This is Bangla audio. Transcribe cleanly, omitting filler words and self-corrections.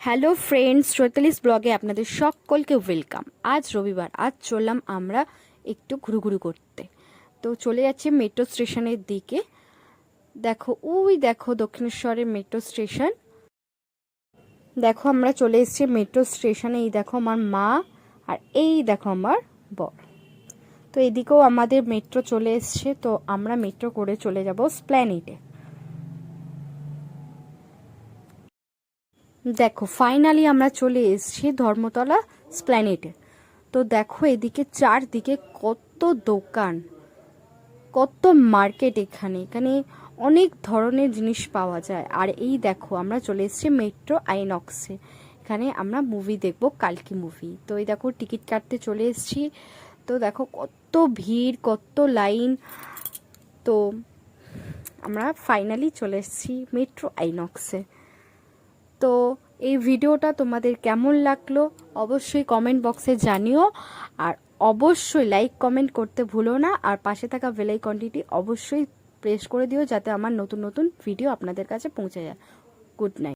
হ্যালো ফ্রেন্ডস, চৈতালিস ব্লগে আপনাদের সকলকে ওয়েলকাম। আজ রবিবার, আজ চললাম আমরা একটু ঘুরুঘুরু করতে। তো চলে যাচ্ছি মেট্রো স্টেশনের দিকে। দেখো দক্ষিণেশ্বরের মেট্রো স্টেশন। দেখো আমরা চলে এসেছি মেট্রো স্টেশনে। এই দেখো আমার মা, আর এই দেখো আমার বর। তো এদিকেও আমাদের মেট্রো চলে এসছে। তো আমরা মেট্রো করে চলে যাব স্প্ল্যানেডে। দেখো ফাইনালি আমরা চলে এসেছি ধর্মতলা স্প্ল্যানেডে। তো দেখো এদিকে চারদিকে কত দোকান, কত মার্কেট। এখানে এখানে অনেক ধরনের জিনিস পাওয়া যায়। আর এই দেখো আমরা চলে এসেছি মেট্রো আইনক্সে। এখানে আমরা মুভি দেখবো, কালকি মুভি। তো এই দেখো টিকিট কাটতে চলে এসেছি। তো দেখো কত ভিড়, কত লাইন। তো আমরা ফাইনালি চলে এসেছি মেট্রো আইনক্সে। তো এই ভিডিওটা তোমাদের কেমন লাগলো অবশ্যই কমেন্ট বক্সে জানিও। আর অবশ্যই লাইক কমেন্ট করতে ভুলো না। আর পাশে থাকা বেল আইকনটি অবশ্যই প্রেস করে দিও, যাতে আমার নতুন নতুন ভিডিও আপনাদের কাছে পৌঁছে যায়। Good night.